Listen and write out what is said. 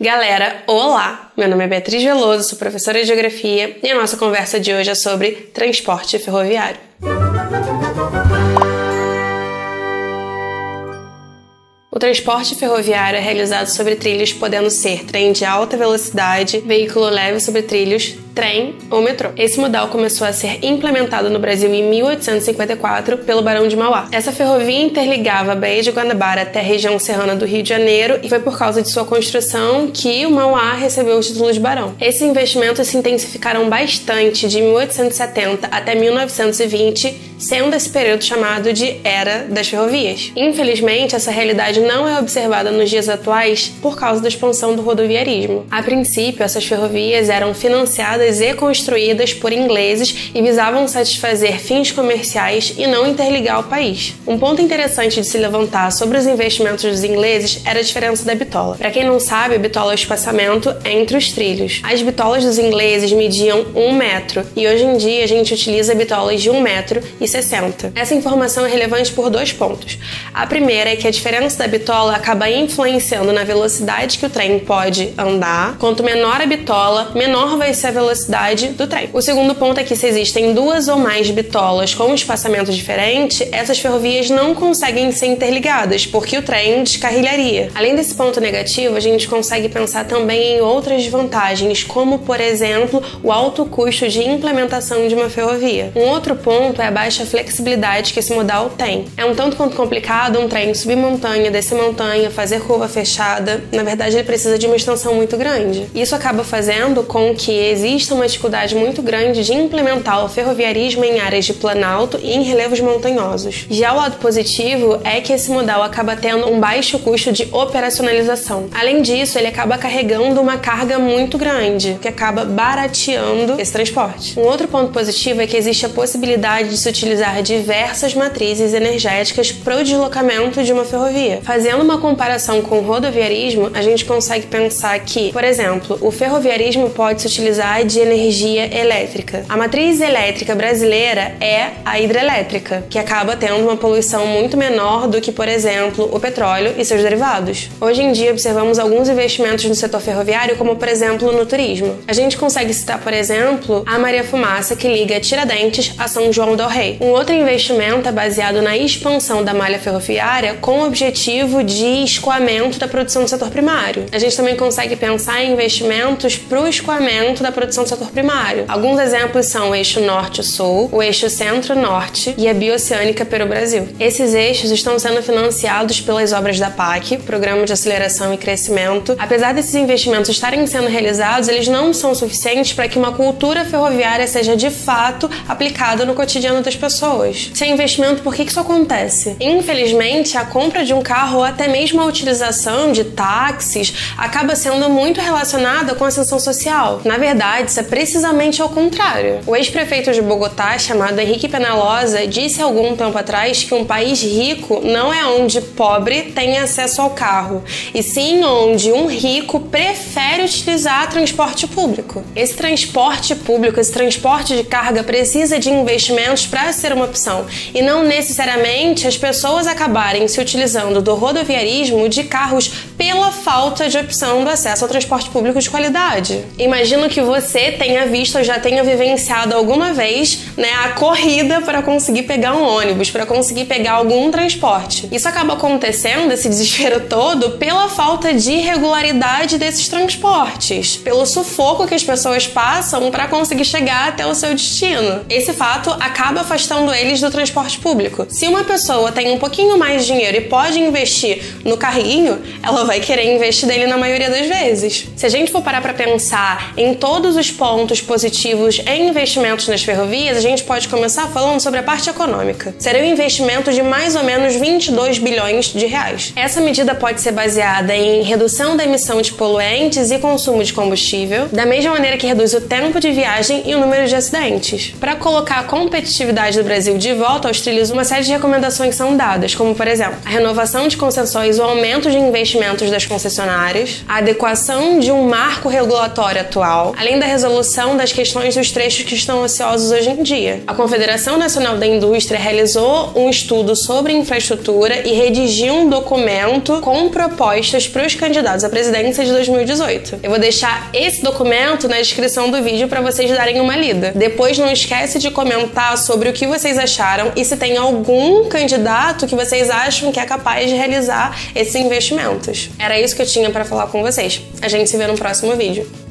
Galera, olá! Meu nome é Beatriz Veloso, sou professora de Geografia e a nossa conversa de hoje é sobre transporte ferroviário. O transporte ferroviário é realizado sobre trilhos, podendo ser trem de alta velocidade, veículo leve sobre trilhos, trem ou metrô. Esse modal começou a ser implementado no Brasil em 1854 pelo Barão de Mauá. Essa ferrovia interligava a Baía de Guanabara até a região serrana do Rio de Janeiro e foi por causa de sua construção que o Mauá recebeu o título de barão. Esses investimentos se intensificaram bastante de 1870 até 1920, sendo esse período chamado de Era das Ferrovias. Infelizmente, essa realidade não é observada nos dias atuais por causa da expansão do rodoviarismo. A princípio, essas ferrovias eram financiadas e construídas por ingleses e visavam satisfazer fins comerciais e não interligar o país. Um ponto interessante de se levantar sobre os investimentos dos ingleses era a diferença da bitola. Para quem não sabe, a bitola é o espaçamento entre os trilhos. As bitolas dos ingleses mediam 1 metro e hoje em dia a gente utiliza bitolas de 1,60 m. Essa informação é relevante por 2 pontos. A primeira é que a diferença da bitola acaba influenciando na velocidade que o trem pode andar. Quanto menor a bitola, menor vai ser a velocidade do trem. O segundo ponto é que se existem 2 ou mais bitolas com um espaçamento diferente, essas ferrovias não conseguem ser interligadas, porque o trem descarrilharia. Além desse ponto negativo, a gente consegue pensar também em outras vantagens, como, por exemplo, o alto custo de implementação de uma ferrovia. Um outro ponto é a baixa flexibilidade que esse modal tem. É um tanto quanto complicado um trem subir montanha, descer montanha, fazer curva fechada. Na verdade, ele precisa de uma extensão muito grande. Isso acaba fazendo com que exista uma dificuldade muito grande de implementar o ferroviarismo em áreas de planalto e em relevos montanhosos. Já o lado positivo é que esse modal acaba tendo um baixo custo de operacionalização. Além disso, ele acaba carregando uma carga muito grande, que acaba barateando esse transporte. Um outro ponto positivo é que existe a possibilidade de se utilizar diversas matrizes energéticas para o deslocamento de uma ferrovia. Fazendo uma comparação com o rodoviarismo, a gente consegue pensar que, por exemplo, o ferroviarismo pode se utilizar de energia elétrica. A matriz elétrica brasileira é a hidrelétrica, que acaba tendo uma poluição muito menor do que, por exemplo, o petróleo e seus derivados. Hoje em dia, observamos alguns investimentos no setor ferroviário, como, por exemplo, no turismo. A gente consegue citar, por exemplo, a Maria Fumaça, que liga Tiradentes a São João del Rei. Um outro investimento é baseado na expansão da malha ferroviária com o objetivo de escoamento da produção do setor primário. A gente também consegue pensar em investimentos para o escoamento da produção do setor primário. Alguns exemplos são o eixo norte-sul, o eixo centro-norte e a bioceânica Peru-Brasil. Esses eixos estão sendo financiados pelas obras da PAC, Programa de Aceleração e Crescimento. Apesar desses investimentos estarem sendo realizados, eles não são suficientes para que uma cultura ferroviária seja de fato aplicada no cotidiano das pessoas. Sem investimento, por que isso acontece? Infelizmente, a compra de um carro ou até mesmo a utilização de táxis acaba sendo muito relacionada com a ascensão social. Na verdade, isso é precisamente ao contrário. O ex-prefeito de Bogotá, chamado Henrique Peñalosa, disse há algum tempo atrás que um país rico não é onde pobre tem acesso ao carro, e sim onde um rico prefere utilizar transporte público. Esse transporte público, esse transporte de carga precisa de investimentos para ser uma opção, e não necessariamente as pessoas acabarem se utilizando do rodoviarismo de carros pela falta de opção do acesso ao transporte público de qualidade. Imagino que você tenha visto ou já tenha vivenciado alguma vez, a corrida para conseguir pegar um ônibus, para conseguir pegar algum transporte. Isso acaba acontecendo, esse desespero todo, pela falta de regularidade desses transportes, pelo sufoco que as pessoas passam para conseguir chegar até o seu destino. Esse fato acaba afastando eles do transporte público. Se uma pessoa tem um pouquinho mais de dinheiro e pode investir no carrinho, ela vai querer investir nele na maioria das vezes. Se a gente for parar para pensar em todos os pontos positivos em investimentos nas ferrovias, a gente pode começar falando sobre a parte econômica. Seria um investimento de mais ou menos 22 bilhões de reais. Essa medida pode ser baseada em redução da emissão de poluentes e consumo de combustível, da mesma maneira que reduz o tempo de viagem e o número de acidentes. Para colocar a competitividade mobilidade do Brasil de volta aos trilhos, uma série de recomendações são dadas, como, por exemplo, a renovação de concessões, o aumento de investimentos das concessionárias, a adequação de um marco regulatório atual, além da resolução das questões dos trechos que estão ociosos hoje em dia. A Confederação Nacional da Indústria realizou um estudo sobre infraestrutura e redigiu um documento com propostas para os candidatos à presidência de 2018. Eu vou deixar esse documento na descrição do vídeo para vocês darem uma lida. Depois não esquece de comentar sobre o que vocês acharam e se tem algum candidato que vocês acham que é capaz de realizar esses investimentos. Era isso que eu tinha para falar com vocês. A gente se vê no próximo vídeo.